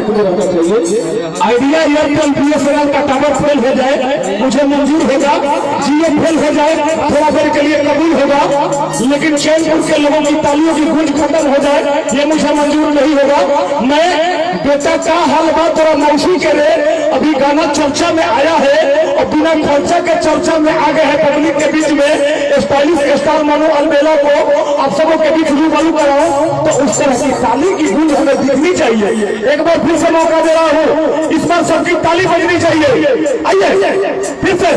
Mic में रहना चाहिए। आइडिया एयरटेल बीएसएनएल का टावर फेल हो जाए मुझे मंजूर होगा, जियो फेल हो जाए थोड़ा देर के लिए कबूल होगा, लेकिन चैनपुर के लोगों की तालियों की गूंज खत्म हो जाए ये मुझे मंजूर नहीं होगा। मैं बेटा का हाल बात थोड़ा मौसी के रे, अभी गाना चर्चा में आया है और बिना खर्चा के चर्चा में आ गए हैं पब्लिक के बीच में। स्टाइलिश स्टार मनु अलबेला को आप सबों के बीच रूबरू कराओ तो उस तरह की ताली की गूंज हमें दिखनी चाहिए। एक बार फिर से मौका दे रहा हूँ, इस बार सबकी ताली बजनी चाहिए। आइए फिर से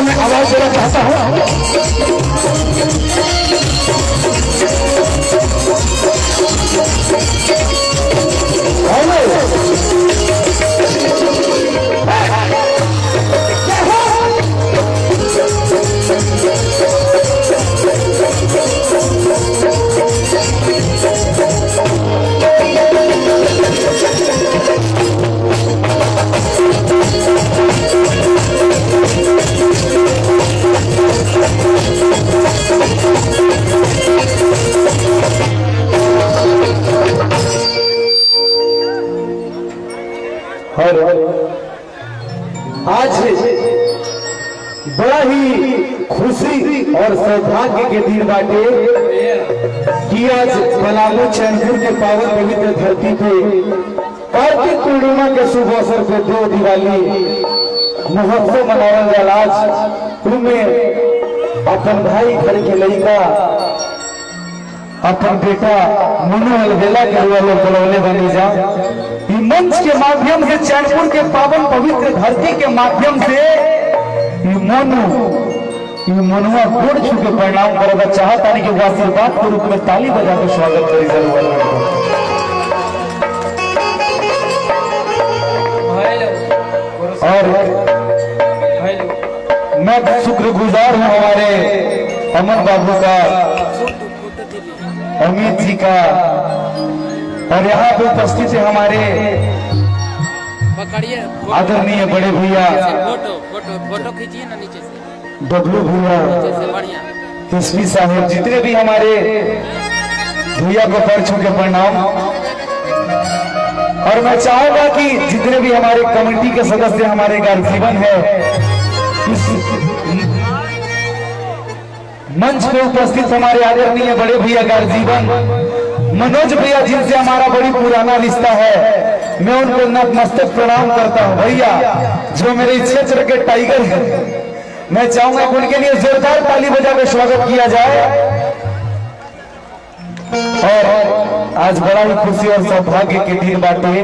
मैं आवाज देना चाहता हूँ। आज बड़ा ही खुशी और सौभाग्य के दिन बाटे कि आज पलामू चैनपुर के पावन पवित्र धरती पे कार्तिक पूर्णिमा के शुभ अवसर पे दो दिवाली महोत्सव मनावल गया। आज उनमें अपन भाई घर के लड़का अपन बेटा मनु अलबेला के हुआ लोग बुलौले बनी जा मंच के माध्यम से चैनपुर के पावन पवित्र धरती के माध्यम से मनुआ गोड़ छू के प्रणाम करेगा चाहता नहीं कि वो आशीर्वाद के रूप में ताली बजा के स्वागत करी जरूर। और मैं शुक्रगुजार हूँ हमारे अमन बाबू का, अमित जी का, और यहाँ पे उपस्थित है हमारे आदरणीय बड़े भैया फोटो खींचिए ना नीचे से, डब्लू भैया, तस्वीर साहब, जितने भी हमारे भैया को पैर छू के प्रणाम। और मैं चाहूंगा कि जितने भी हमारे कमेटी के सदस्य हमारे गार्जियन है इस मंच पे उपस्थित हमारे आदरणीय बड़े भैया गार्जियन मनोज भैया जिनसे हमारा बड़ी पुराना रिश्ता है, मैं उनको नतमस्तक प्रणाम करता हूं। भैया जो मेरे क्षेत्र के टाइगर हैं, मैं चाहूंगा कि उनके लिए जोरदार ताली बजा के स्वागत किया जाए। और आज बड़ा ही खुशी और सौभाग्य के दिन बाटे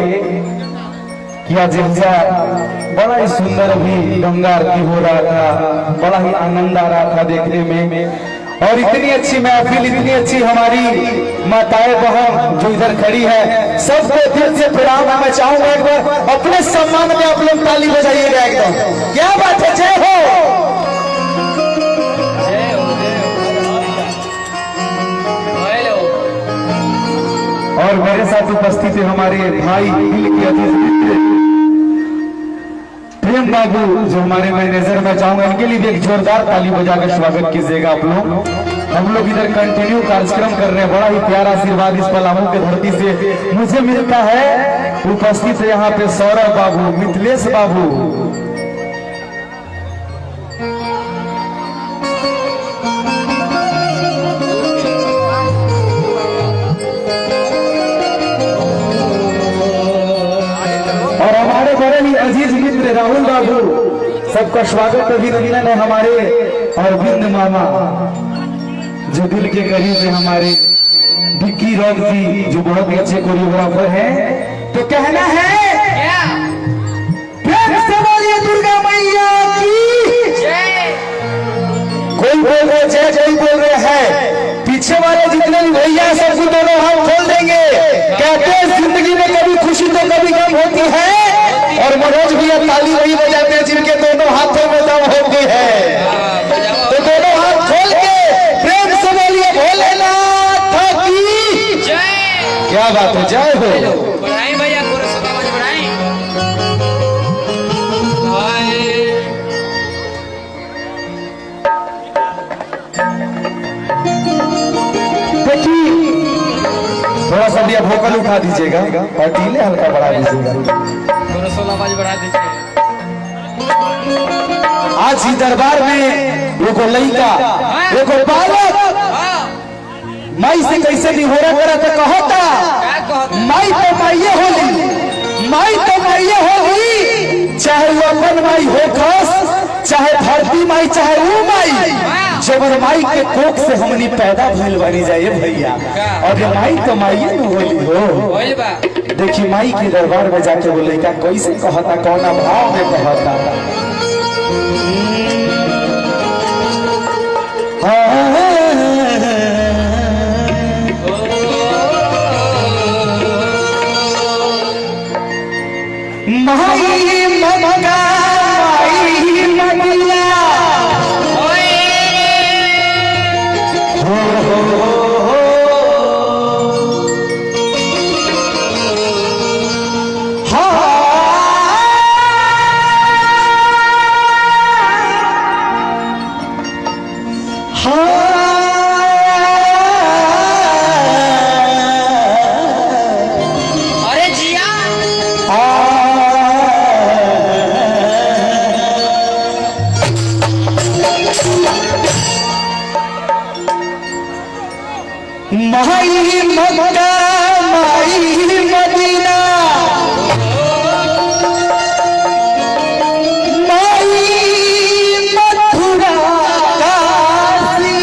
कि आज बड़ा ही सुंदर भी गंगा आरती हो रहा था, बड़ा ही आनंद आ रहा था देखने में। और इतनी अच्छी महफिल, इतनी अच्छी हमारी माताएं बहन जो इधर खड़ी है, सबको दिल से प्रणाम। मैं चाहूंगा एक बार अपने सम्मान में आप लोग ताली बजाइएगा एकदम। क्या बात है, जय हो। और मेरे साथ उपस्थित है हमारे भाई दिल के अजीज मित्र प्रेम बाबू जो हमारे मैनेजर, मैं चाहूंगा इनके लिए भी एक जोरदार ताली बजा कर स्वागत कीजिएगा आप लोग। हम लोग इधर कंटिन्यू कार्यक्रम कर रहे हैं, बड़ा ही प्यारा आशीर्वाद इस पलामू के धरती से मुझे मिलता है। उपस्थित है यहाँ पे सौरभ बाबू, मिथिलेश बाबू, और हमारे बड़े ही अजीज मित्र राहुल बाबू, सबका स्वागत अभिनंदन है। हमारे अरविंद मामा जो दिल के करीब है, हमारे विक्की रॉक जी जो बहुत ही अच्छे कोरियोग्राफर हैं। तो कहना है मनोज भैया ताली वही बजाते हैं जिनके दोनों हाथों में दम होती है। तो दोनों हाथ खोल के प्रेम से बोलिए भोलेनाथ की जय। क्या बात है, जय हो। बढ़ाई भैया पूरा सुबह आवाज बढ़ाई। देखिए थोड़ा सा भैया भोकल उठा दीजिएगा और टीले हल्का बढ़ा दीजिएगा। पूरा सुबह आवाज बढ़ा दीजिए। आज ही दरबार में एगो लड़का एगो बालक माई से कैसे निहोरा करा तो कहता क्या कहता? माई तो माइये होली, माई तो माइये होली, चाहे वो अपन माई हो खस, चाहे धरती माई, चाहे वो माई, जबर माई के कोख से हमनी पैदा भइल बनी जाए भैया। और ये माई तो माइये न होली हो। होइल बा। देखी माई के दरबार में जाके वो लड़का कैसे कहता, कौना भाव में कहता। माई ममगा माई ममिया अरे जिया माई मक्का माई मदीना माई मथुरा काशी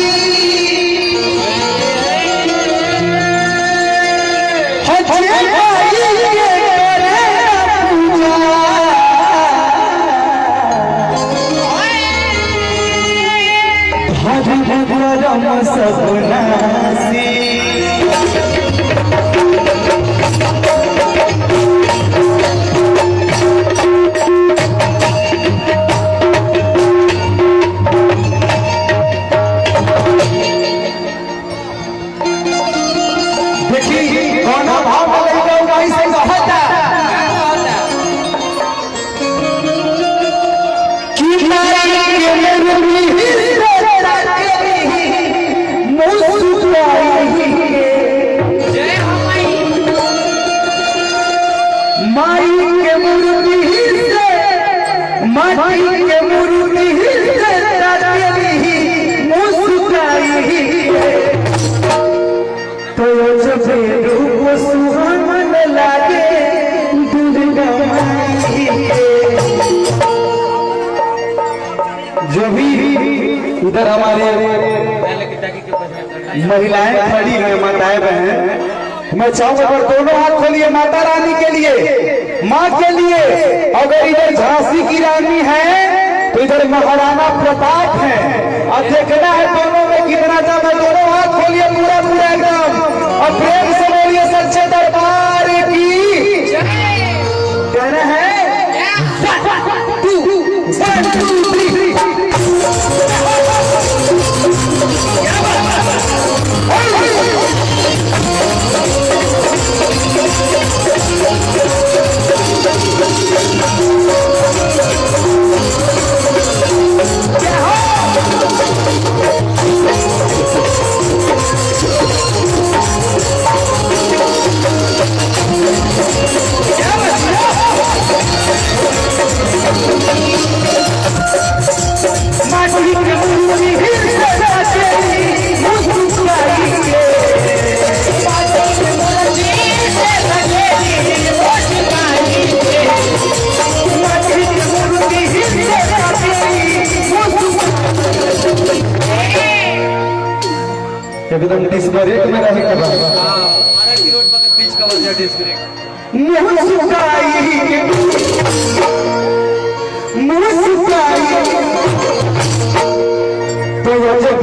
हजे माई के करे पूजा भगरम सपनासी। देखी कौना भाव लगेगा माई से कहता कि माई के मुरली जय हो माई। माई के मुरली से माई के मुरली से तारी मुस्काई तो जब रूप सुहावन लागे दुर्गा माई जो भी इधर हमारे पहले की ताकी के बजाय महिलाएं खड़ी हैं, माताएं बहन, मैं चाहूंगा पर दोनों हाथ खोलिए माता रानी के लिए, माँ के लिए। अगर इधर झांसी की रानी है तो इधर महाराणा प्रताप है, और देखना है दोनों में कितना ज्यादा। दोनों हाथ खोलिए पूरा पूरा एकदम, और प्रेम से बोलिए सच्चे दरबार की कहना है 1 2 3। एकदम डिस्क ब्रेक में रहेगा। हमारा की रोड पर बीच का वजह डिस्क ब्रेक। मुस्काई तो जब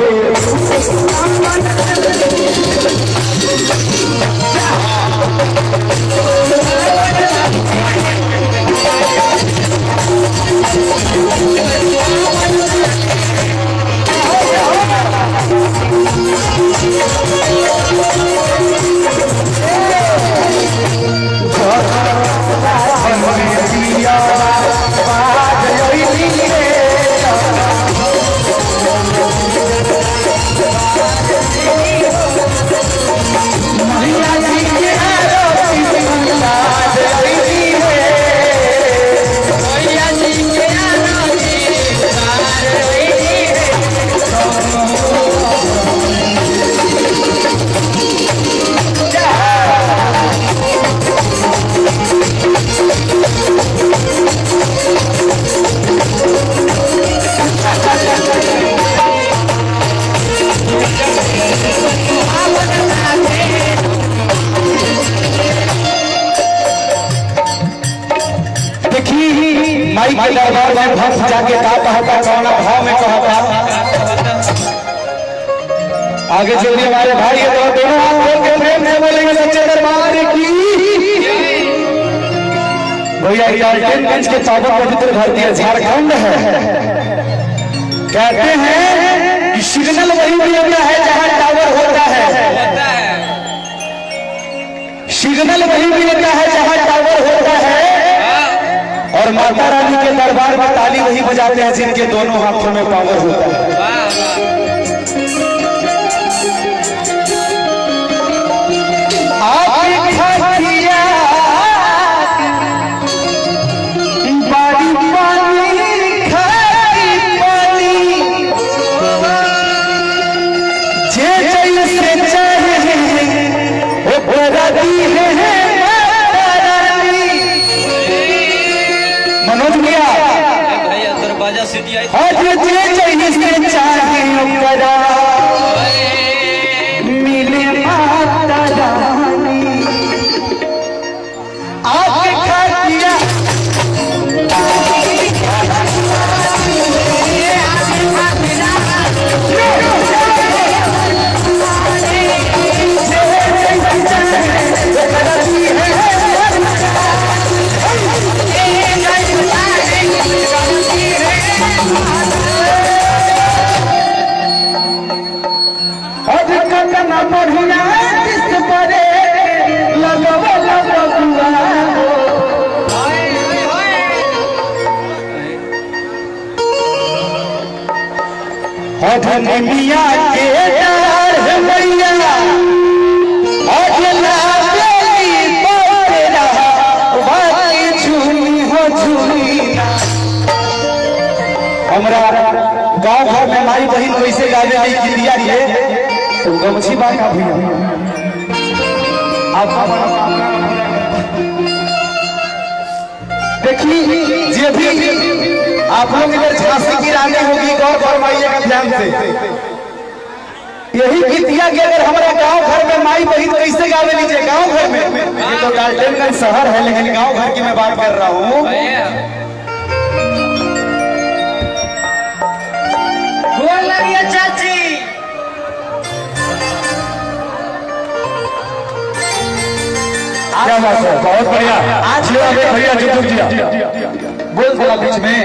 माई के दरबार में भक्त जाके का कहता, कौन भाव में कहता। आगे चलिए हमारे भाई तो दोनों हाथ खोल के प्रेम से बोलेंगे सच्चे दरबार की। भैया रियालटेनगंज के पावन पवित्र धरती झारखंड है। कहते हैं कि सिग्नल वही मिलता है जहां टावर होता है, सिग्नल वही मिलता है जहां टावर होता है। और माता रानी के दरबार में ताली वही बजाते हैं जिनके दोनों हाथों में पावर होता है। मनोज भैया दरवाजा सिटी आई मिले माता रानी आपके खातिया मिया के डार मैया हमरा गाँव घर में माई बहन कैसे गाने नहीं की दिया रे तो गमछी बात का भैया आप देखिए जे भी आप लोग इधर झांसी की रानी होगी गौर फरमाइएगा ध्यान से। यही गीतिया के अगर हमारा गांव घर में माई बहन कैसे गावे लीजिए गांव घर में। ये तो गार्डनगंज शहर है लेकिन गांव घर की मैं बात कर रहा हूँ। चाची क्या बात है, बहुत बढ़िया। आज भैया जो दिया बोल बोला बीच में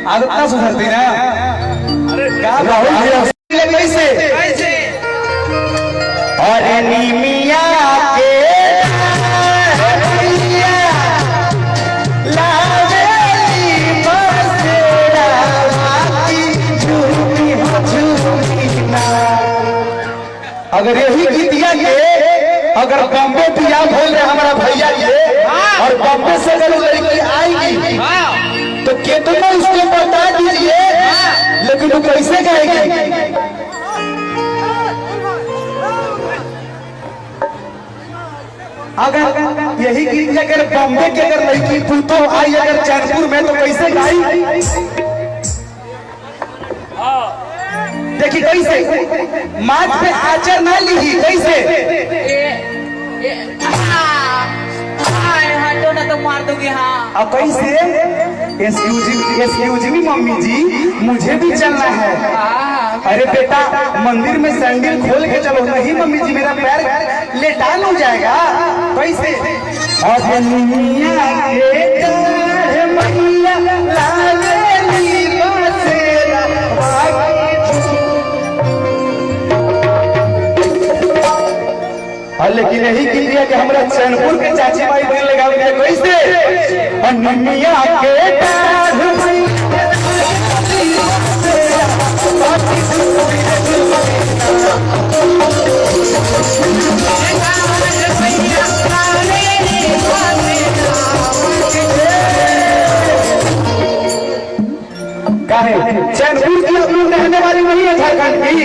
आदत ना सुधरती ना। राहुल भैया कैसे और नीमिया के अगर यही गीतिया के अगर बॉम्बे पिया बोल रहे हमारा भैया ये और बॉम्बे से अगर लड़की आएगी तो कितना उसको बता दीजिए लेकिन वो कैसे गाएगी। अगर यही गीत अगर बॉम्बे के अगर लड़की तो आई अगर चैनपुर में तो कैसे गाई। देखिए कैसे माथ पे आचर ना ली कैसे हटो ना तो मार दोगे। हाँ अब कैसे एक्सक्यूज मी मम्मी जी मुझे भी चलना है। अरे बेटा मंदिर में सैंडल खोल के चलो। नहीं मम्मी जी मेरा पैर लेटान हो जाएगा। कैसे लेकिन यही के लिए कि हमरा चैनपुर के चाची माई बहन लगावे कैसे मम्मिया के चैनपुर की अपनी रहने वाली नहीं है झारखंड की।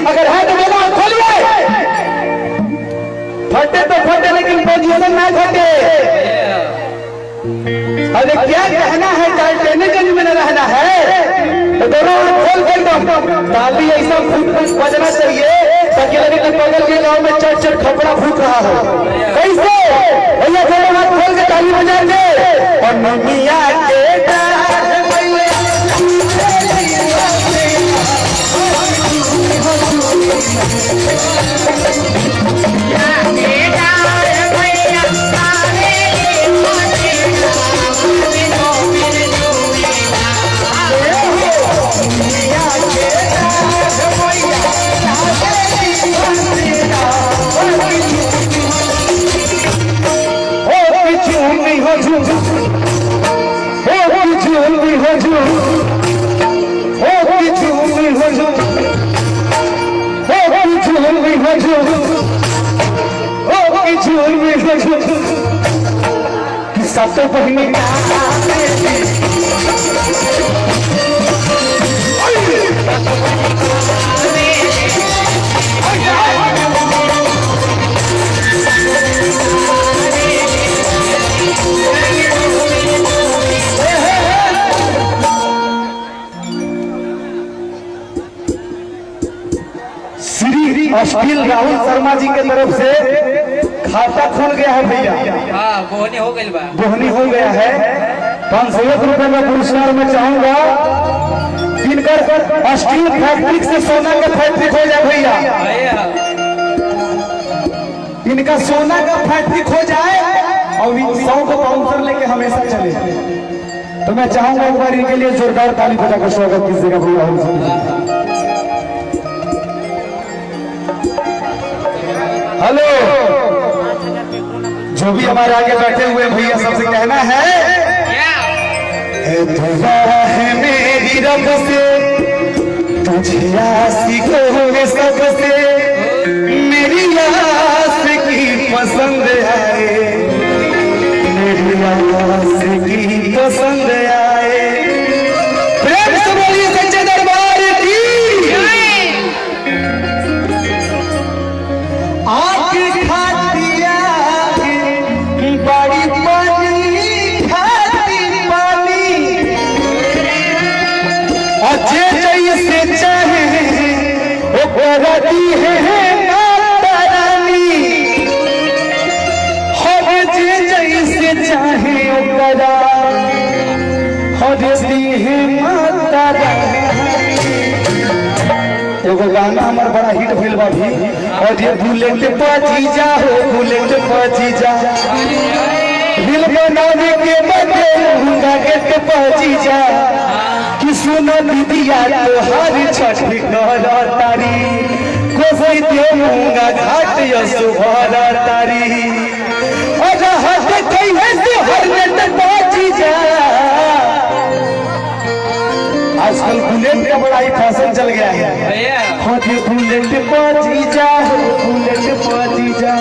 अगर है तो बोलो खोलिए। फटे तो फटे लेकिन पोजीशन ना फटे। अरे क्या कहना है गार्डनगंज में न रहना है तो दोनों खोल के एकदम ताली ऐसा फूट बजना चाहिए ताकि लगे कि बगल के गांव में चट चट खपड़ा फूट रहा हो। कैसे भैया दोनों हाथ खोल के ताली बजा दे और मम्मिया के सबसे पहले श्री अश्लील राहुल शर्मा जी के तरफ से खाता खुल गया है भैया। हाँ बोहनी हो गई बा। बोहनी हो गया है। 501 रुपए में पुरस्कार में चाहूंगा इनकर स्टील फैक्ट्री से सोना का फैक्ट्री हो जाए भैया। इनका सोना का फैक्ट्री हो जाए और 100 को बाउंसर लेके हमेशा चले। तो मैं चाहूंगा एक बार इनके लिए जोरदार ताली बजाकर स्वागत कीजिएगा भैया। हेलो, जो भी हमारे आगे बैठे हुए भैया सबसे कहना है दुआ है मेरी रब से तुझे आशिकों में सबसे मेरी आस की पसंद आए, मेरी आस की पसंद आए। प्रेम से बोलिए सच्चे दरबार की। आके खातिया बड़ी पानी खाती पानी अच्छे जैसे चाहे वो करती है माता रानी। हम जैसे चाहे वो करा हरती है माता रानी। एगो गाना हमार बड़ा हिट भइल बा भी और ये बुलेट पची जा हो बुलेट पची जा दिल बनाने के बदले हुंगा के पची जा कि सुनो दीदिया तो हर छठ कर तारी कोई दे हुंगा घाट या सुभर तारी और हट कहिए से हर नेट पची जा। आजकल बुलेट का बड़ा ही फैशन चल गया है। बुलेट पची जा बुलेट पची जा।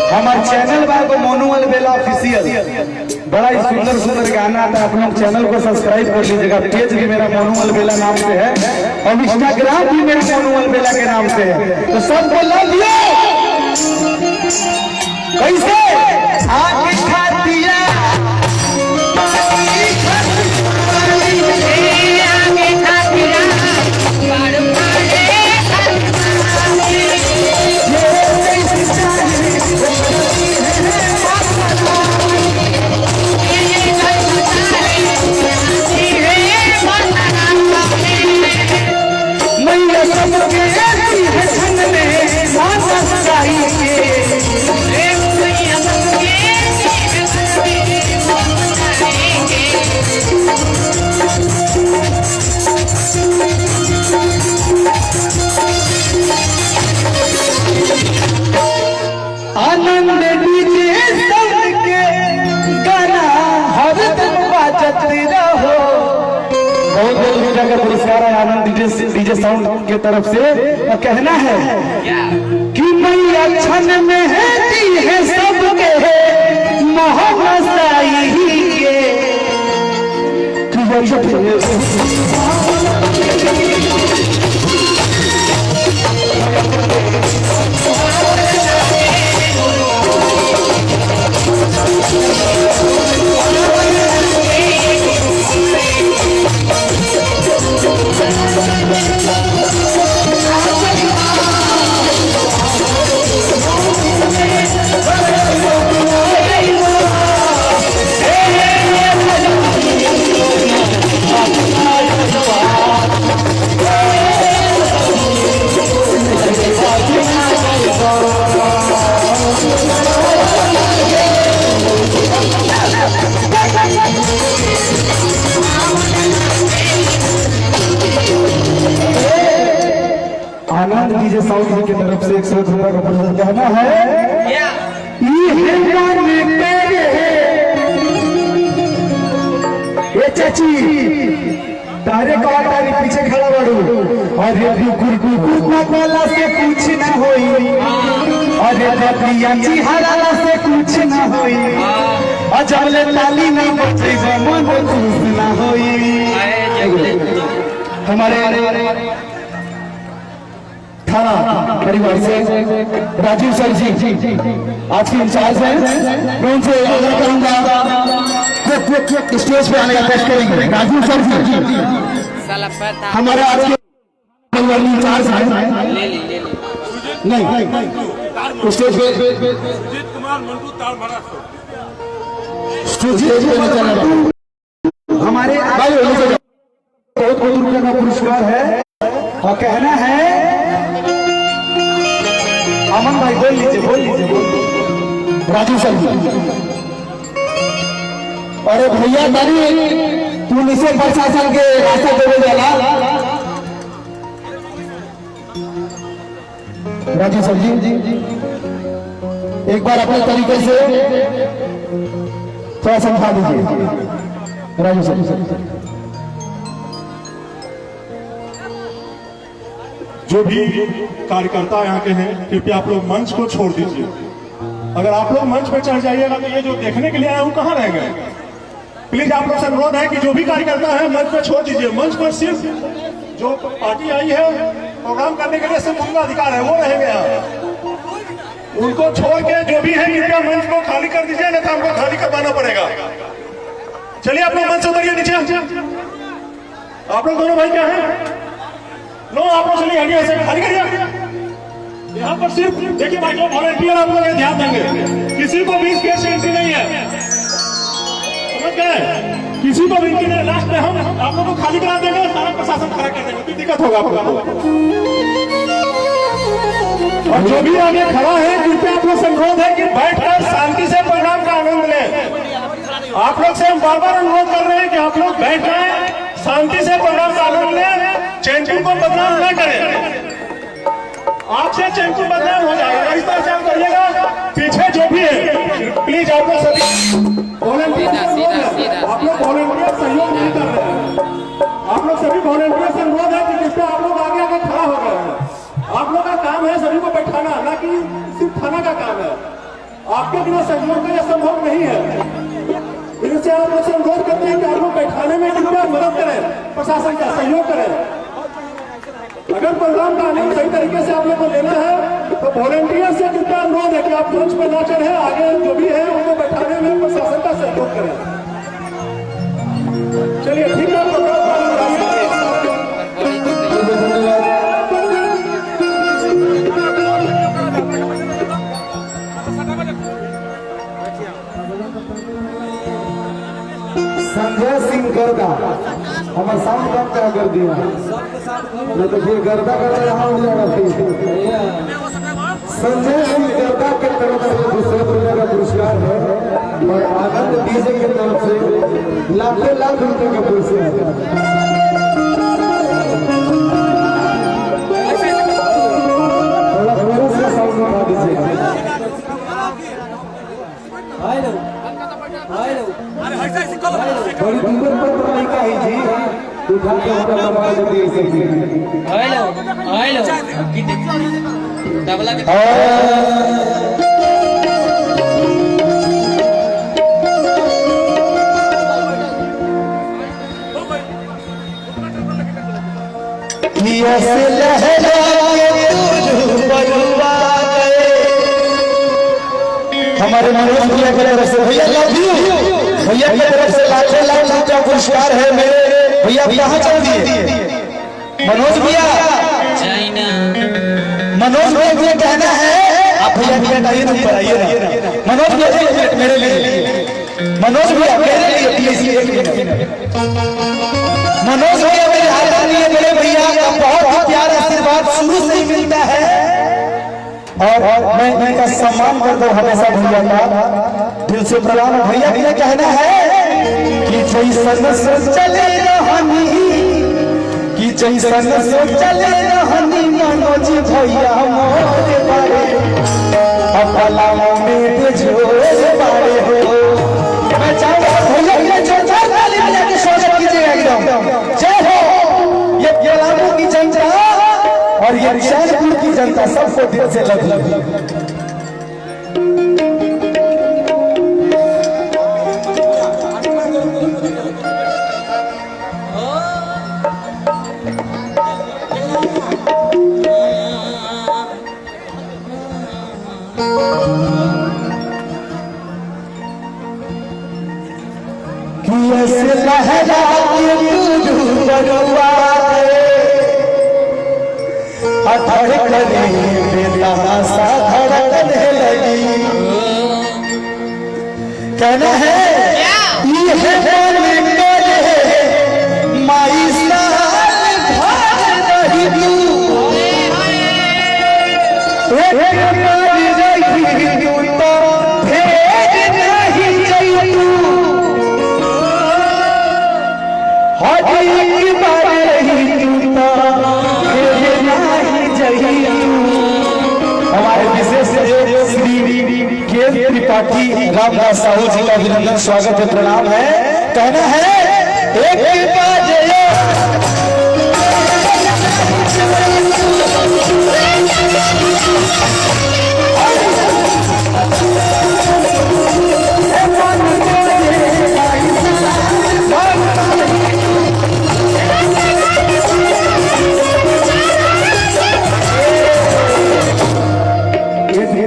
हमारे चैनल बाबू मोनू अलबेला ऑफिशियल बड़ा ही सुंदर सुंदर गाना आता है। आप लोग चैनल को सब्सक्राइब कर लीजिएगा। पेज भी मेरा मोनू अलबेला नाम से है और इंस्टाग्राम भी मेरे मोनू अलबेला के नाम से है। तो सबको लव यू। कैसे आगे खातिया आनंद डीजे सबके गाना हर दिन बाजत रहो। बहुत बहुत रुपया का पुरस्कार है आनंद डीजे साउंड के तरफ से। और कहना है कि मैया छन में है सबके मोहम्मद साउथ जी की तरफ से 100 रुपए का पुरस्कार कहना है ये चाची तारे का तारी पीछे खड़ा बाड़ू और ये कुकुर से कुछ ना होई और ये बकरिया चिहारा से कुछ ना होई और जब ले ताली ना बजे मन खुश ना होई। हमारे थाना परिवार से राजीव सर जी आज के इंचार्ज हैं, मैं उनसे आग्रह करूंगा स्टेज पे आने का पेश करेंगे। राजीव सर जी हमारे आज के परिवार में इंचार्ज हैं, नहीं स्टेज पे सुजीत कुमार मंटू ताल भरा स्टेज पे नहीं चल रहा। हमारे बहुत रुपये का पुरस्कार है और कहना है अमन भाई बोल लीजिए राजू सर जी। अरे भैया तारी पुलिस प्रशासन के रास्ता देवे जाला राजू सर जी एक बार अपने तरीके से थोड़ा समझा दीजिए राजू सर। जो भी कार्यकर्ता यहाँ के हैं कृपया आप लोग मंच को छोड़ दीजिए। अगर आप लोग मंच पे चढ़ जाइएगा तो ये जो देखने के लिए आए वो कहाँ रह गए। प्लीज आप लोग से अनुरोध है कि जो भी कार्यकर्ता है मंच पे छोड़ दीजिए। मंच पर सिर्फ जो पार्टी आई है प्रोग्राम करने के लिए सिर्फ उनका अधिकार है, वो रहेंगे यहाँ। उनको छोड़ के जो भी है कृपया मंच को खाली कर दीजिए, नहीं तो हमको खाली करवाना पड़ेगा। चलिए आप लोग मंच से उतरिए नीचे। आप लोग दोनों भाई क्या है लो आप लोग चलिए हटिए, ऐसे खाली करिए। यहाँ पर सिर्फ देखिए भाई जो वॉलंटियर आप लोग ध्यान देंगे, किसी को भी केस से एंट्री नहीं है, समझ गए? किसी को भी एंट्री नहीं। लास्ट में हम आप लोगों को खाली करा देंगे, सारा प्रशासन खड़ा कर देंगे, कोई दिक्कत होगा आपको। और जो भी आगे खड़ा है कृपया आप लोग से अनुरोध है कि बैठकर शांति से प्रोग्राम का आनंद लें। आप लोग से हम बार बार अनुरोध कर रहे हैं कि आप लोग बैठ जाएं, शांति से प्रोग्राम का आनंद लें, चैनकू को बदनाम न करें। आपसे चैनकू बदनाम हो जाएगा, इस तरह से आप करिएगा। पीछे जो भी है प्लीज आप लोग सभी वॉलंटियर, आप लोग वॉलंटियर सहयोग नहीं कर रहे हैं। आप लोग सभी वॉलंटियर से अनुरोध है कि कृपया आप लोग आगे आगे खड़ा हो गए हैं। आप लोग का काम है सभी को बैठाना, ना कि सिर्फ थाना का काम है। आपके बिना सहयोग का यह संभव नहीं है। इनसे आप लोग से अनुरोध करते हैं कि आप लोग बैठाने में कृपया मदद करें, प्रशासन का सहयोग करें। अगर प्रोग्राम का आनंद सही तरीके से आप लोग को लेना है तो वॉलंटियर से कृपया अनुरोध है कि आप मंच पर ना चढ़े, आगे जो भी है उनको बैठाने में प्रशासन का सहयोग करें। चलिए ठीक है, संजय सिंह गर्दा हमारे साउंड कम क्या कर दिया, नहीं तो फिर गर्दा कर रहा हो जाएगा। संजय सिंह गर्दा के तरफ से दूसरे रुपये का पुरस्कार है और आनंद डीजे की तरफ से लाख रुपए का पुरस्कार है। थोड़ा जोर से साउंड बढ़ा दीजिए। थोड़ी दूर पर तो नहीं कही जी, उठा के हमारा मोबाइल दे सकती। हेलो डबला ऐसे लहरा के तुझ बलवा गए। हमारे मनोज भैया की तरफ से भैया लव यू भैया की तरफ से लाख का पुरस्कार है। मेरे भैया कहाँ चल दिए? मनोज भैया, मनोज भैया मुझे कहना है, आप भैया भैया आइए ऊपर आइए ना। मनोज भैया मेरे लिए, मनोज भैया मेरे लिए प्लीज एक मिनट। मनोज भैया मेरे हाथ लिए मेरे भैया का बहुत ही प्यार आशीर्वाद शुरू से ही मिलता है और मैं इनका सम्मान करता हूँ हमेशा भैया का दिल से प्रणाम। भैया मुझे कहना है कि जैसन से चले रहनी कि जैसन सोचले रहनी मनोज भैया मोरे बारे अपना में बेजोर बारे हो। मैं चाहूंगा भैया के जोरदार ताली बजा के स्वागत कीजिए एकदम। जय हो। ये पलामू की जनता और ये चैनपुर की जनता सबको दिल से लगी। ऐसे लहरा के दूध बरुआ धड़कने बेतहा सा धड़कने लगी। कहना है ये मन करे माई साल भर रही तू हमारे विशेष त्रिपाठी रामदास साहू जी का अभिनंदन स्वागत है प्रणाम है। कहना है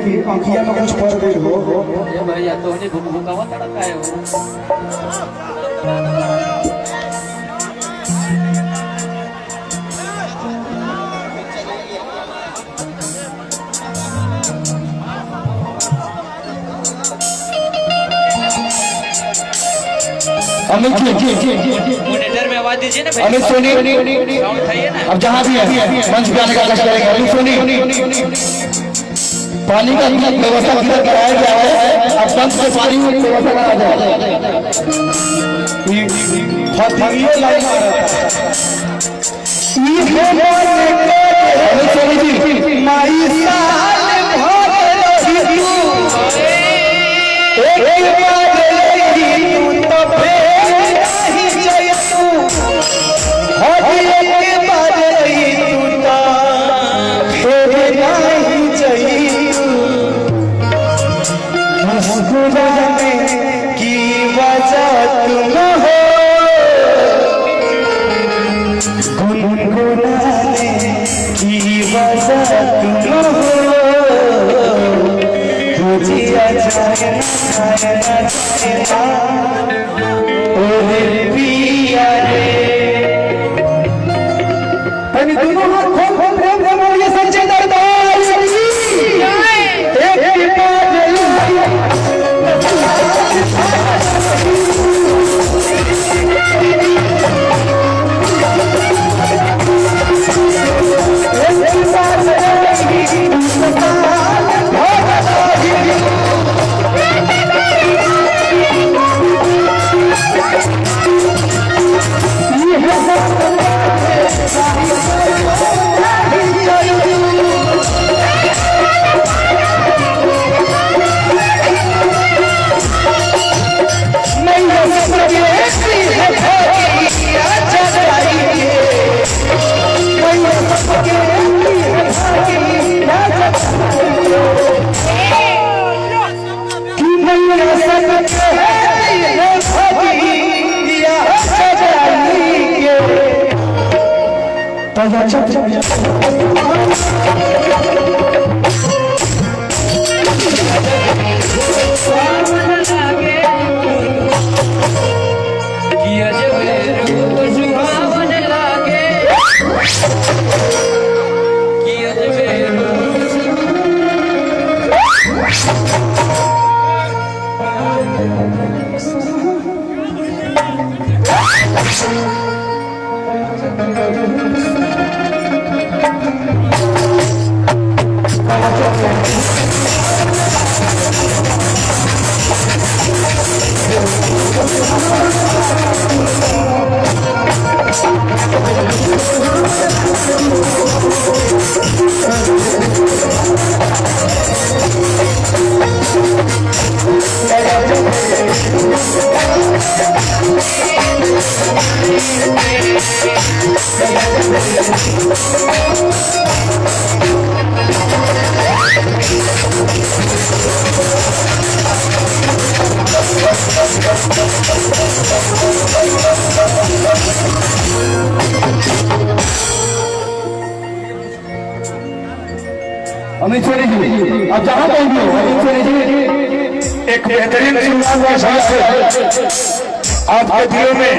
एक आँखिया में कुछ पड़ गई हो ये भैया तो नहीं भूखा तड़का है वो। मॉनिटर में आवाज दीजिए ना। अमित सोनी साउंड खाइए ना। अब जहाँ भी है मंच पे आने का कष्ट करेंगे। अमित सोनी पानी का व्यवस्था किधर कराया गया है। अब पंप से पानी की व्यवस्था करा जाए। Thank you. अमित सोनी जी, आप जहाँ पहुँच गए अमित सोनी जी, एक बेहतरीन शुरुआत के साथ आपके दिलों में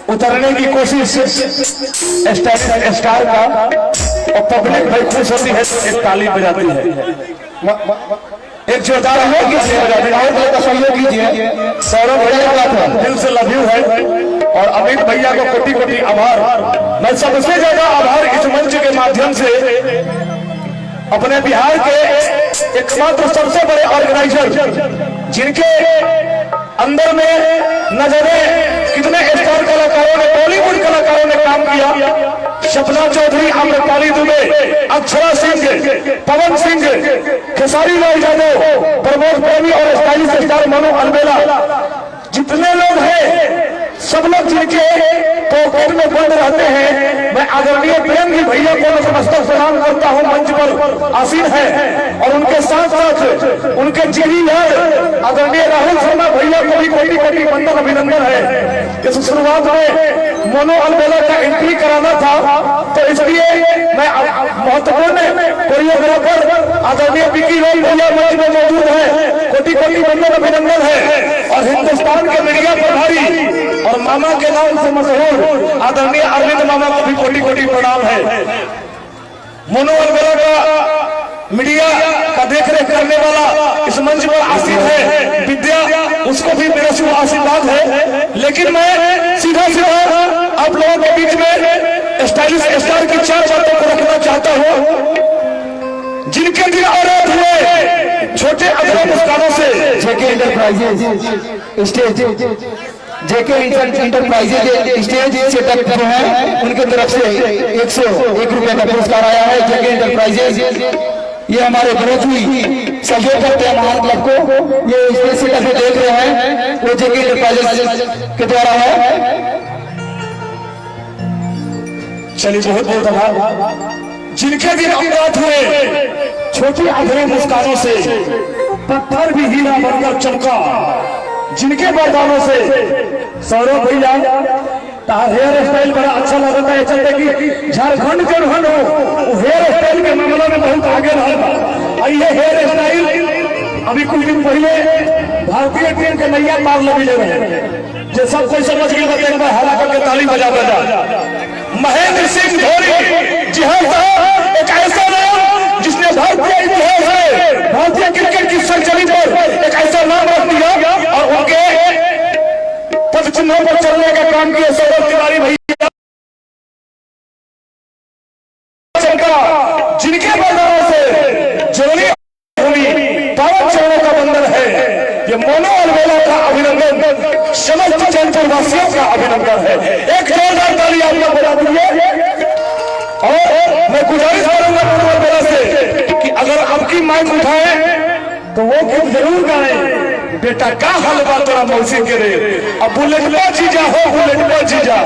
उतरने की कोशिश स्टार का, और पब्लिक भाई खुश होती है तो एक ताली बजाती है। एक जोरदार है कि सहयोग कीजिए। सौरभ भैया का दिल से लव यू है, और अमित भैया को कोटि कोटि आभार। मैं सबसे ज्यादा आभार इस मंच के माध्यम से अपने बिहार के एकमात्र सबसे बड़े ऑर्गेनाइजर, जिनके अंदर में न जाने कितने स्टार कलाकारों ने, बॉलीवुड कलाकारों ने काम किया, सपना चौधरी, आम्रपाली दुबे, अक्षरा सिंह, पवन सिंह, खेसारी लाल यादव, प्रमोद प्रेमी और स्टाइलिश स्टार मनु अलबेला, जितने लोग हैं सब लोग जिनके पॉकेट में बंद रहते हैं, मैं आदरणीय प्रेम जी भैया को नतमस्तक प्रणाम करता हूं, मंच पर आसीन है। और उनके साथ साथ उनके जीवी यार आदरणीय राहुल शर्मा भैया को भी कोटि कोटि वंदन, अभिनंदन है। इस शुरुआत में मनु अलबेला का एंट्री कराना था, तो इसलिए मैं महत्वपूर्ण कोरियोग्राफर आदरणीय विकी रॉय भैया मंच में मौजूद है, कोटि कोटि वंदन, अभिनंदन है। और हिंदुस्तान के मीडिया प्रभारी और मामा के नाम से मशहूर आदरणीय अरविंद मामा को भी कोटि कोटि प्रणाम है। मनु अलबेला का मीडिया का देखरेख करने वाला इस मंच पर आसीन है विद्या, उसको भी मेरा शुभ आशीर्वाद है। लेकिन मैं सीधा आप लोगों के बीच में स्टाइलिश स्टार की 4 बातों को रखना चाहता हूँ, जिनके दिन आराध हुए छोटे अधूरे मुस्कानों से। जेके इंटरप्राइजेज स्टेज, जेके इंटरप्राइजेज स्टेज सेटअप जो है उनके तरफ से 101 रुपए का पुरस्कार आया है। जेके इंटरप्राइजेज ये हमारे बहुत ही सहयोग करते हैं महान क्लब को। ये स्टेज सेटअप जो देख रहे हैं वो जेके इंटरप्राइजेज के द्वारा है। चलिए बहुत बहुत आभार। जिनके दिन अमृत हुए छोटी अधूरी मुस्कानों से, पत्थर भी हीरा बनकर चमका, जिनके वरदानों से। सौरभ भैया हेयर स्टाइल बड़ा अच्छा लगता है, चलते कि झारखंड के रहन हो, हेयर स्टाइल के मामले में बहुत आगे रहा। ये हेयर स्टाइल अभी कुछ दिन पहले भारतीय टीम के नैया पार लगी ले रहे हैं, जो सब कोई समझ गया एक बार हरा करके ताली बजा महेंद्र सिंह धोनी, जी हाँ, एक ऐसा नाम जिसने भारतीय इतिहास में भारतीय क्रिकेट की सरजमी पर एक ऐसा नाम रख दिया, और उनके पद चिन्हों पर चलने का काम किया सौरभ तिवारी भैया, जिनके बंधनों से जोनी भूमि पावन चरणों का बंधन है। ये मनु अलबेला का अभिनंदन, समस्त जयपुर वासियों का अभिनंदन है। एक जोरदार ताली आप लोग बजा दीजिए। और मैं गुजारिश करूंगा मनु अलबेला से कि अगर आपकी माइक उठाए तो वो गीत जरूर गाएं, बेटा का हलवा तोरा मौसी के रे, अब बुलेट जीजा हो, बुलेट जीजा।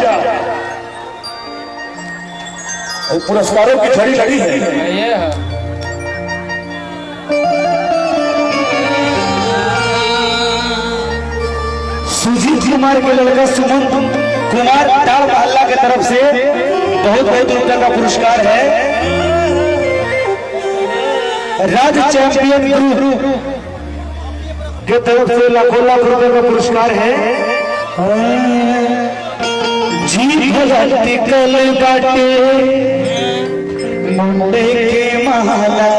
पुरस्कारों की झड़ी लगी है। सुजीत कुमार के लड़का सुमन कुमार टाल मोहल्ला की तरफ से बहुत बहुत रुपये का पुरस्कार है। राज्य चैंपियन ग्रुप के तरफ से लाखों लाख रुपए का पुरस्कार है। जीत कल बाटे मुंडे के महला,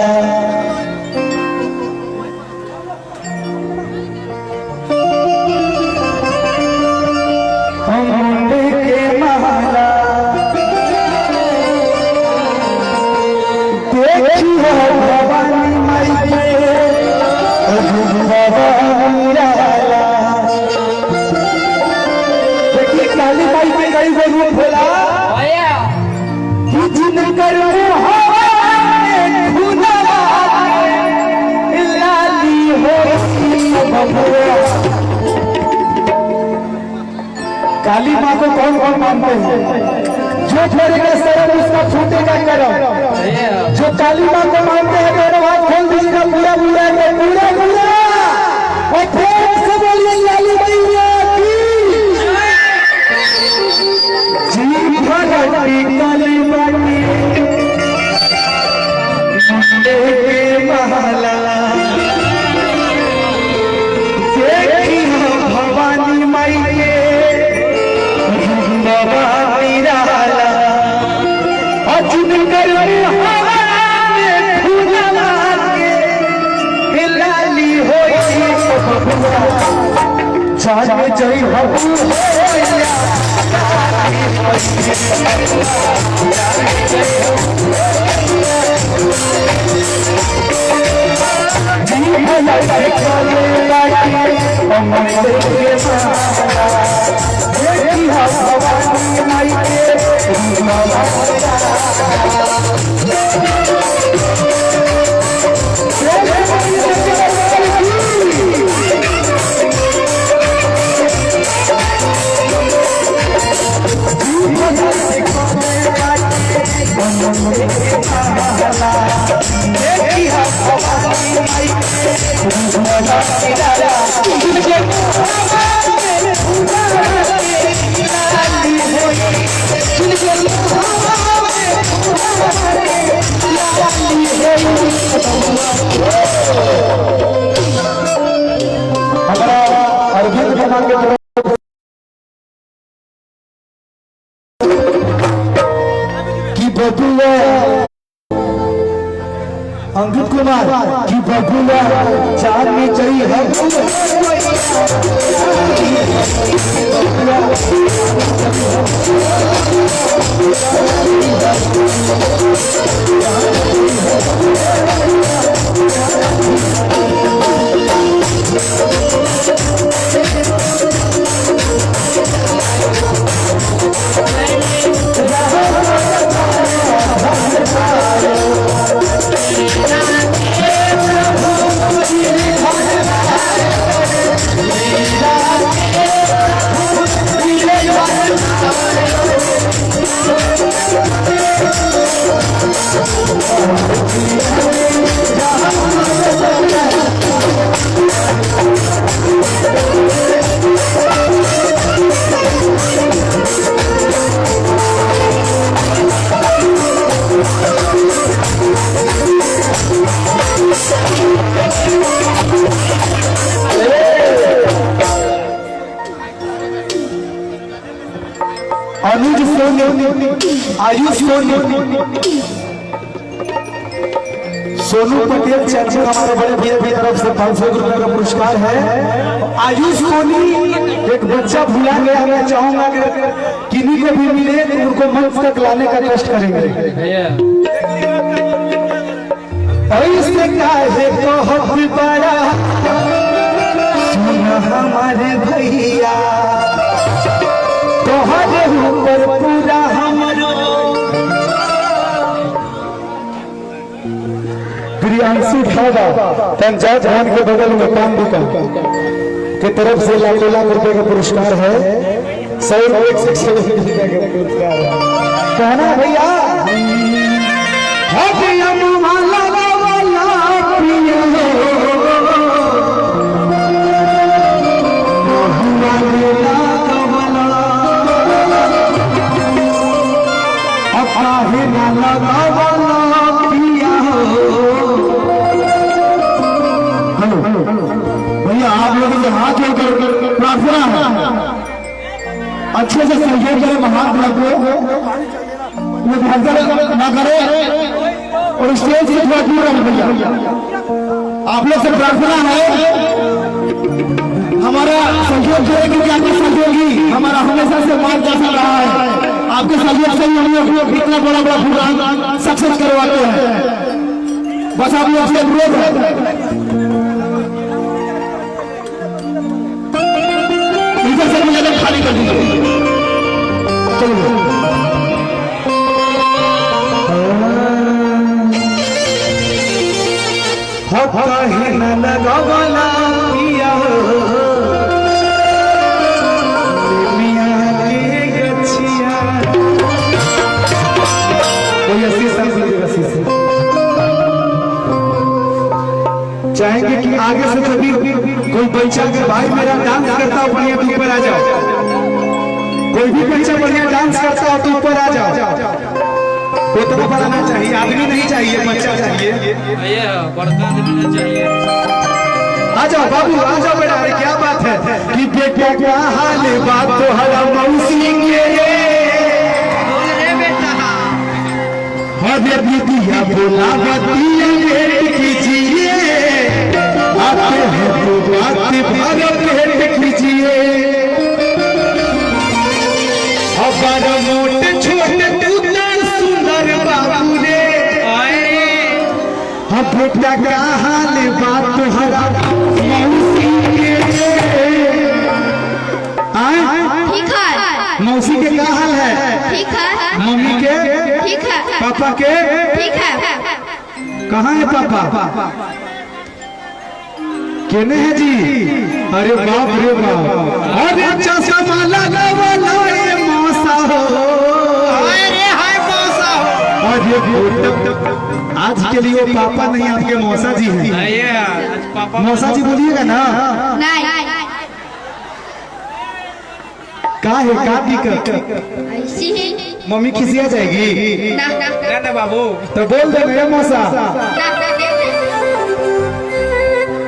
मुंडे के महला, देखी भवानी माई देखिए काली माई में कई गो रूप होला, जिनकर काली माँ को कौन कौन मानते हैं? जो छोड़ेगा शर्म उसका छूटेगा करम। जो काली माँ को मानते हैं दोनों हाथ खोल दीजिएगा, पूरा पूरा पूरा पूरा और प्रेम से बोलिए लाली मैया की जी। भगवती काली माटी मुंडे के महला देखी हम भवानी माई के जाने जय अंकित कुमार की बबुआ चांदनी चढ़ी है। अनुज सोनी, आयुष सोनी, सोनू पटेल चाची हमारे बड़े भैया की तरफ से 500 रुपए का पुरस्कार है। आयुष सोनी एक बच्चा भुला गया, मैं चाहूंगा कि किन्हीं को भी मिले उनको मंच तक लाने का कष्ट करेंगे। ऐसे काहे तो हम बड़ा सुना हमारे भैया तोहरे ऊपर पूरा हमरो प्रियांशु ढाबा पंचायत भवन के बगल में पान दुकान के तरफ से लाखों लाख रुपए का पुरस्कार है। 100 रुपए का पुरस्कार है। कहना भैया भैया आप लोगों के हाथ जोड़कर प्रार्थना है, अच्छे से सहयोग करें महात्मा को, वो भगदड़ ना करे और स्टेज से थोड़ा दूर रहे। भैया आप लोग से प्रार्थना है हमारा सहयोग करें, क्योंकि आपके सहयोगी हमारा हमेशा से मार्गदर्शन रहा है। आपके सहयोग से ही हम लोग इतना बड़ा बड़ा प्रोग्राम सक्सेस करवाते हैं। बस आप लोग से अनुरोध है खाली कर दीजिए। चलिए न लगावला पिया मियां आगे से कभी कोई बच्चा के भाई मेरा डांस करता हो बढ़िया तो ऊपर आ जाओ। कोई भी बच्चा बढ़िया डांस करता हो तो ऊपर आ जाओ। उतना बढ़ाना चाहिए, आदमी नहीं चाहिए, बच्चा चाहिए। ये बड़का आदमी चाहिए। आ जाओ बाबू, आ जाओ बेटा। अरे क्या बात है कि बेटा क्या हाल बात तो हरा मौसी के अरे बिटिया बोला बतिया भेंट कीजिए, आते हैं तो बात भर भेंट कीजिए। अब मोटे छोटे सुंदर बाबू रे, अब बेटा क्या हाल बात तुम्हारा मौसी के ठीक है। मौसी के क्या हाल है? ठीक है। मम्मी के ठीक है। पापा के ठीक है। कहाँ है पापा? केने है जी? अरे बाप रे बाप, अरे चश्मा लगा वाला ये मौसा हो, अरे हाय मौसा हो। अरे आज के लिए पापा नहीं, आपके मौसा जी हैं। ये आज पापा मौसा जी बोलिएगा ना। नहीं का है का दिक्कत? ऐसी ही मम्मी खिसिया जाएगी ना ना ना ना बाबू। तो बोल दे मेरे मौसा। ना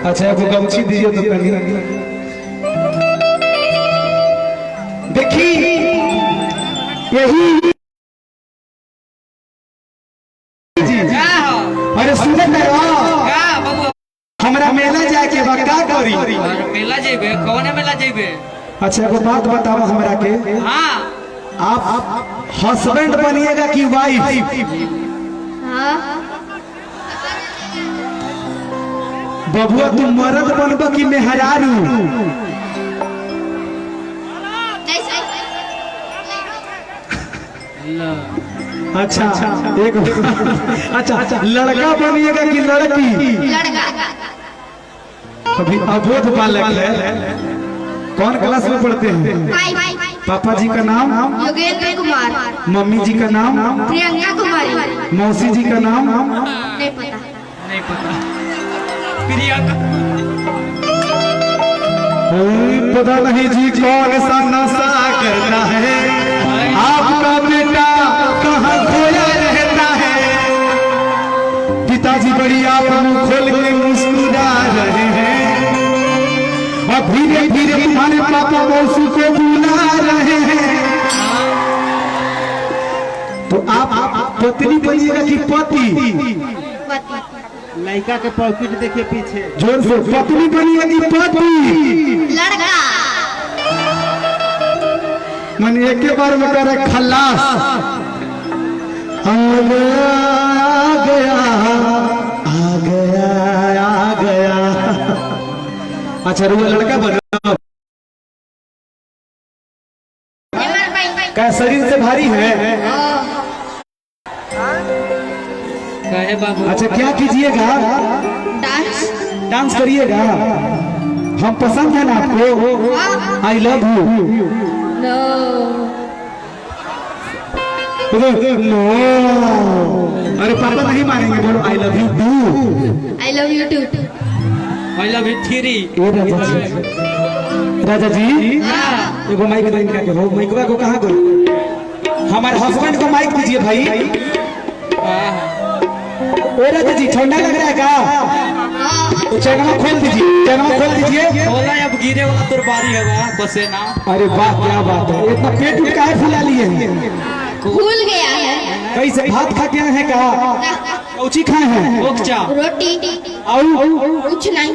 अच्छा वो गमछी दीजिए तो पहनी। देखी यही जी। अरे सुने बाबू हमरा मेला जाए के बा, का करी? मेला जेबे? कौन मेला जेबे? अच्छा एगो बात बताओ हमरा के, हाँ आप हस्बैंड बनिएगा कि वाइफ? हाँ बबुआ तुम मर्द बनबो कि मेहरारू? अच्छा एक अच्छा लड़का बनिएगा कि लड़की? लड़का। अभी अबोध बालक है, कौन क्लास में पढ़ते हैं? पापा जी का नाम? योगेंद्र कुमार। मम्मी जी का नाम? प्रियंका कुमारी। मौसी जी का नाम? नहीं पता। नहीं पता। प्रियंका पता नहीं जी कौन सा नशा करता है, आपका बेटा कहाँ खोया रहता है। पिताजी बड़ी आप मुंह खोल के मुस्कुरा रहे हैं, और धीरे धीरे तुम्हारे पापा मौसी को बुला रहे हैं। तो आप पत्नी बनिएगा कि पति? लड़का के पॉकेट देखिए पीछे। जोर से पत्नी बनिएगा कि पति? लड़का। मन एक बार में करे खल्लास। आ गया आ गया आ गया। अच्छा रुआ लड़का बना, क्या शरीर से भारी है? कहे बाबू। अच्छा क्या कीजिएगा? डांस। डांस करिएगा। हम पसंद है ना आपको? I love you. No no, अरे पापा नहीं मानेंगे, बोलो I love you too. I love you too. I love you three. Raja ji एगो माइक लाइन का करो, माइकवा को कहाँ करो? हमारे हस्बैंड को माइक दीजिए भाई। ओ राजा जी ठंडा लग रहा है का? तो चैनल खोल दीजिए, चैनल खोल दीजिए। बोला अब गिरे वाला तोर बारी है बसे ना। अरे वाह क्या बात है, इतना पेट उठ काहे फुला लिए हैं? भूल गया है। कैसे भात खा के हैं का? कौची खाए हैं? ओकचा रोटी। और कुछ नहीं।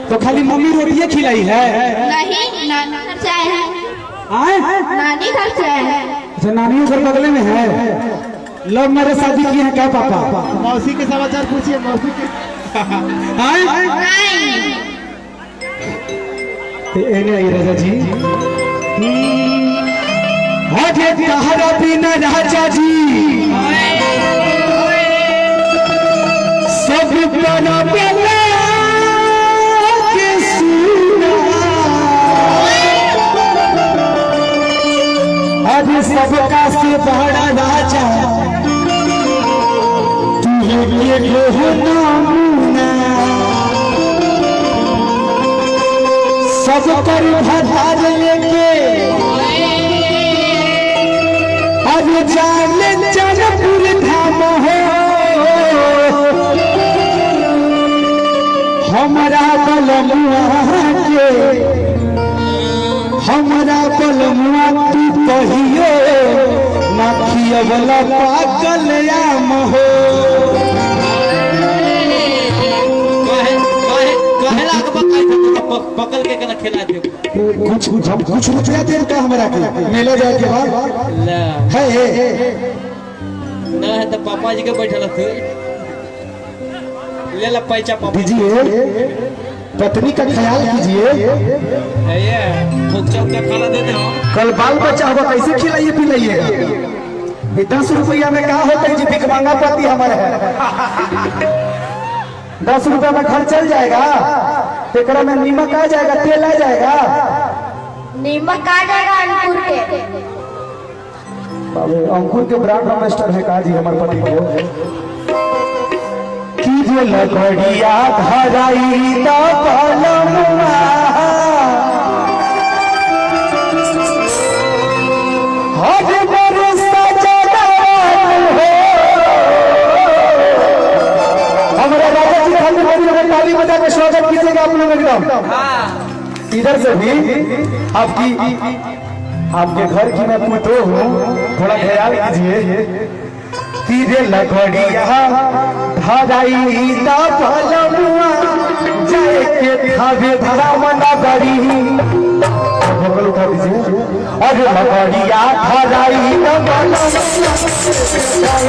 तो खाली मम्मी रोटियां खिलाई है? नहीं नाना घर से आए हैं। आए नानी घर से आए हैं। अच्छा नानियों घर बगले में है। लव मैरिज शादी की है क्या पापा? मौसी के समाचार पूछिए, मौसी के। आए नहीं एने आई राजा जी। आगे कहारा बिना राजा जी सब बना बेला के सुना, आज सबका से बड़ा राजा तू है ये हो नामुना। सब कर भतार लेके अब जाने जनपुर धाम हो हमारा बलमुआ के हमारा बलमुआ तू कहियो नाखिया वाला पागल आम हो पकड़ के कना खिला दे कुछ रुपया दे तो हमारा के मेले जाए के बाद है ना है तो पापा जी के बैठल थे ले ला पैसा पापा दीजिए पत्नी का ख्याल कीजिए ये भूखा का खाना दे दे कल बाल बच्चा होगा कैसे खिलाइए पिलाइएगा ये 10 रुपया में क्या होता है जी भिखमंगा पति हमारे है 10 रुपया में घर चल जाएगा एक में नीमक आ जाएगा तेल आ जाएगा नीमक आ जाएगा अंकुर के अंकुर के ब्रांड मास्टर है कहा जी हमारे पति को कीजिए लगड़िया धराई तो बलमुआ हर बरस जवान हो हमारा राजा जी खाली बोलिए ताली बजा के स्वागत कीजिएगा आप लोग एकदम इधर से भी आपके घर की मैं पुतो हूँ थोड़ा ख्याल कीजिए तीरे लगड़िया धराई ता बलमुआ जाए के धावे धरावना गरी भगल उठा दीजिए और लगड़िया धराई ता बलमुआ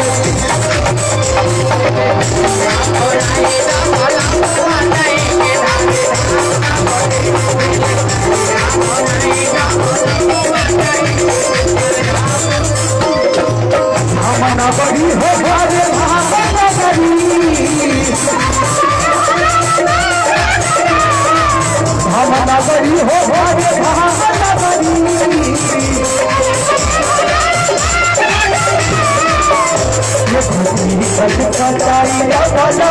हमना बड़ी हो भावे भावना बड़ी हमना बड़ी हो भावे भावना बड़ी ये खुशी सबका चाहिए बाजा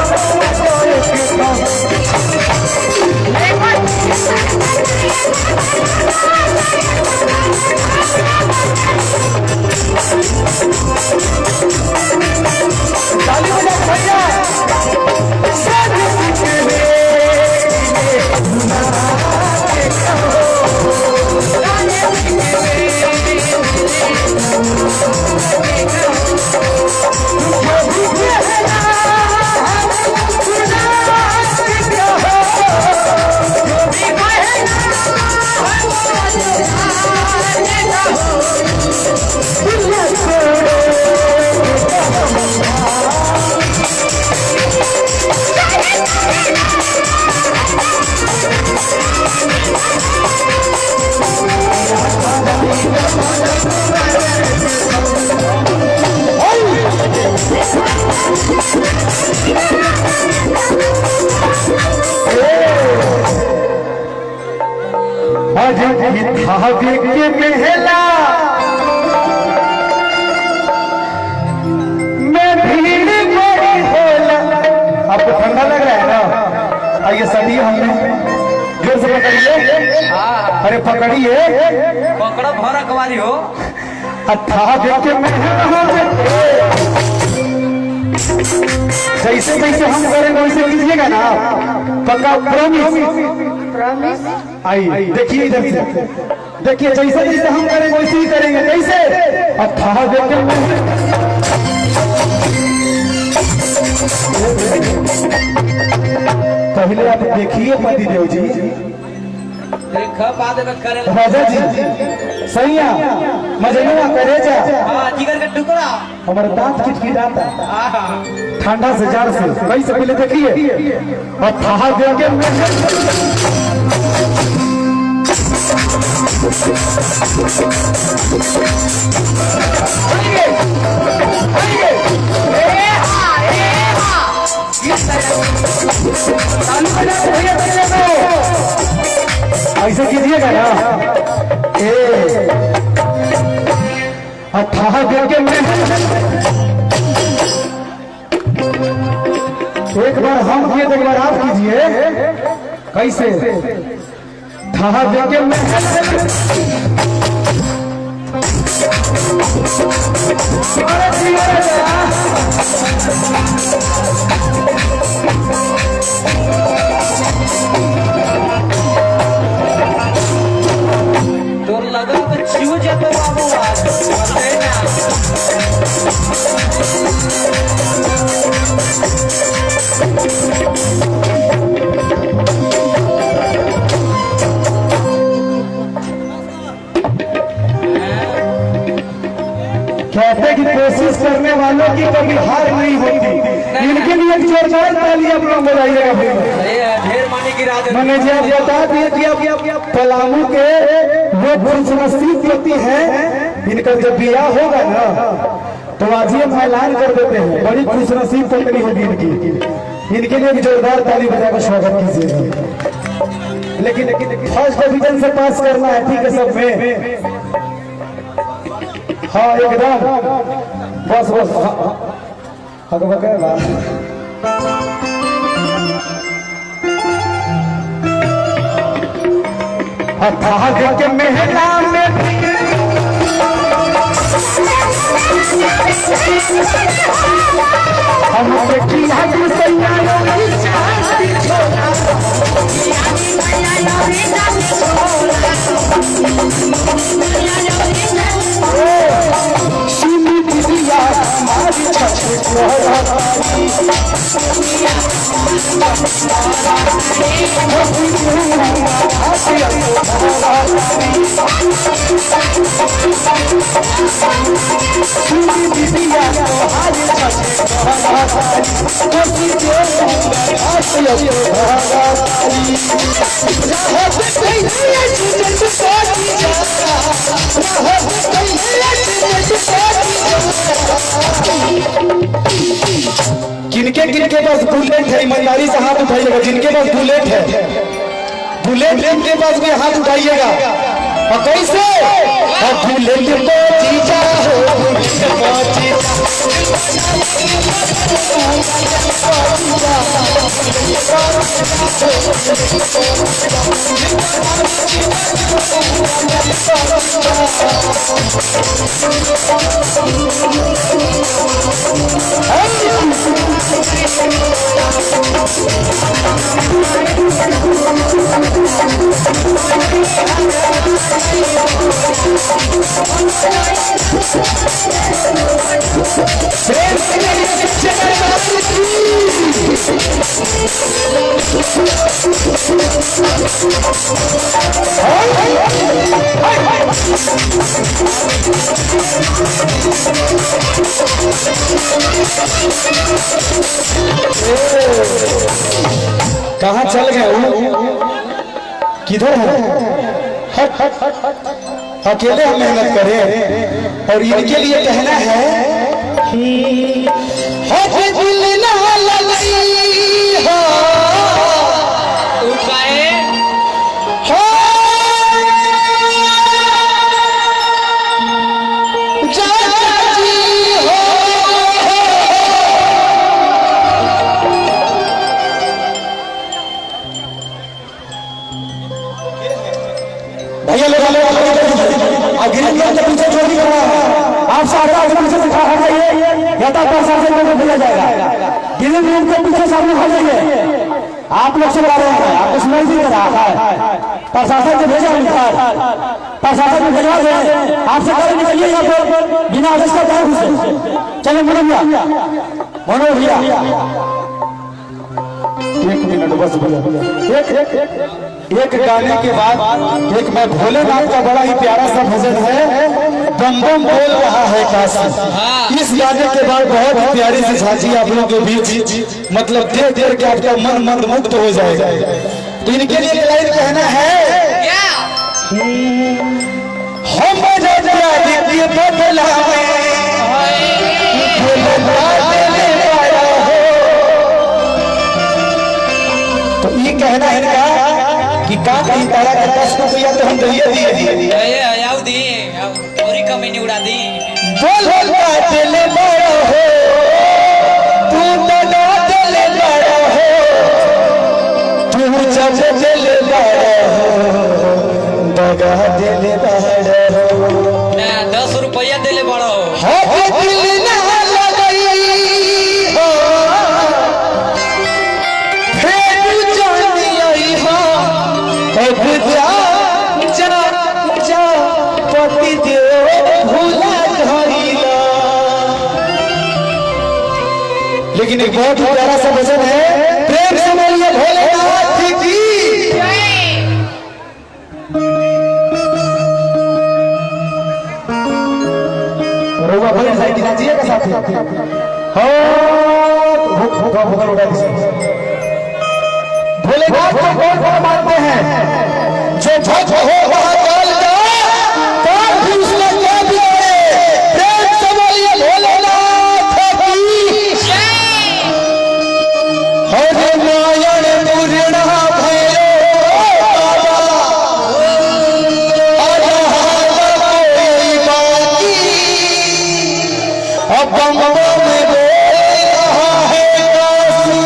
ताली बजा भैया धागे के महला में भीड़ बड़ी होला आपको ठंडा लग रहा है ना आइए सभी हमने जोर से पकड़िए अरे पकड़िए पकड़ो भरा कवाली हो धागे के महला जैसे जैसे हम करेंगे वैसे कीजिएगा ना पक्का प्रॉमिस आइए देखिए इधर से देखिए जैसे जैसे हम करेंगे वैसे ही करेंगे कैसे अथाह देखे पहले आप देखिए पतिदेव जी देखा बाद में करे राजा जी सैया मजनुआ करेजा हां जिगर का टुकड़ा हमारा दांत खिटखिटाता ठंडा से जार से कैसे पहले देखिए अथाह देके ऐसे कीजिएगा ना अथाह देके एक बार हम किए तो एक बार आप कीजिए कैसे ठहा देके महल अरे जिया रे तोर लगा तो जीव जातो बाबू आज बताए ना कहते कि कोशिश करने वालों की कभी हार नहीं होती। इनके लिए एक जोरदार ताली आप लोग बजाइएगा। ढेर माने की रात मैंने जब बता दिया कि पलामू के वो खुशनसीब होती है, इनका जब ब्याह होगा ना तो आज ये ऐलान कर देते हैं, बड़ी खुशनसीब पत्नी होगी इनकी। इनके लिए एक जोरदार ताली बजाकर स्वागत कीजिए। लेकिन फर्स्ट डिवीजन से पास करना है, ठीक है सब में। हाँ एकदम बस बस हाँ देख के मेहना में हम देखिया किनके किनके पास बुलेट है, ईमानदारी से हाथ उठाइएगा। जिनके पास बुलेट है, बुलेट के पास भी हाथ उठाइएगा। और कैसे बुलेट तो जीजा कहाँ चल गए? किधर है? अकेले हम मेहनत करें और इनके लिए कहना है दिल ना लगी हो भैया लोग पीछे चोरी कर रहा है। आप सारे पीछे से हट जाइए, यथा प्रशासन को भेजा जाएगा। गिरिंग रूम के पीछे सामने हट जाइए। आप लोग से रहे हैं, आपको सुनाई नहीं दे रहा है। प्रशासन को भेजा प्रशासन को भेजवा दे। आपसे कभी निकलिएगा तो बिना आदेश का क्या घुसे। चलो मनोज भैया 1 मिनट बस भैया। एक गाने के बाद एक मैं भोलेनाथ का बड़ा ही प्यारा सा भजन है, बम बम बोल रहा है काशी। इस गाने के बाद बहुत ही प्यारी सी झांकी आप लोगों के बीच, मतलब देख देख के आपका मन मंत्रमुग्ध हो जाएगा। तो इनके लिए लाइन कहना है हम तो ये कहना है इनका कि का कहीं तारा का कष्ट किया तो हम दिए आयाऊ दी और कमी नहीं उड़ा दी। बोल दिल बड़ा हो तू तो दिल बड़ा हो, तू जब दिल दगा दिल ना 10 रुपया दिले बड़ा हो दिल ना लगई हो फिर जानी आई हो अब जा पति देव भूला धइला। लेकिन एक बहुत ही प्यारा सा भजन है, प्रेम से बोलिए भोलेनाथ की। रोगा भोले साईं की नाचिए का साथी हो भोगा उठा दीजिए। भोलेनाथ को बहुत बड़ा मानते हैं, जो भक्त हो महाकाल का काल भी उसने क्या भी करे। प्रेम से बोलिए भोलेनाथ की। हरे नारायण पूर्णा भैरो बाबा कोई बाकी अब में बोल रहा है काशी।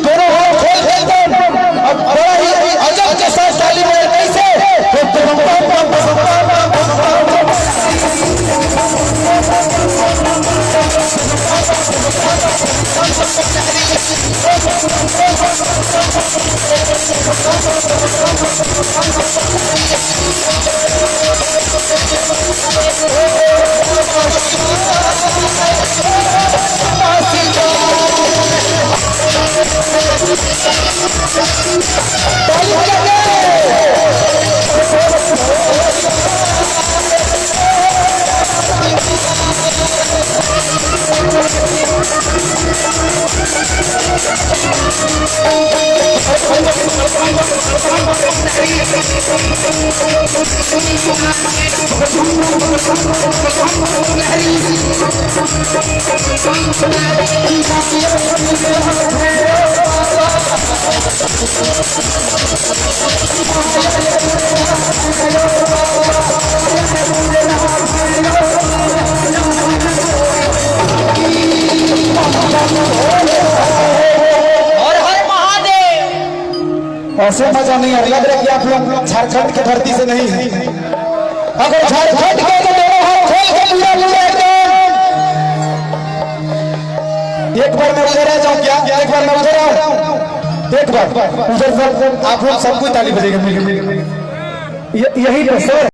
तेरे हाथ खोल दे अब बड़ा ही अजब के साथ ताली बजाए कैसे ऐसे मजा नहीं है। लग रहा है कि आप लोग झारखंड की धरती से नहीं है। अगर झारखंड के तो दोनों हाथ खोल के पूरा पूरा एक बार मैं उधर आ जाऊं क्या? एक बार मैं उधर आऊं, एक बार उधर आप लोग सबको ताली बजेगा। यही तो सर।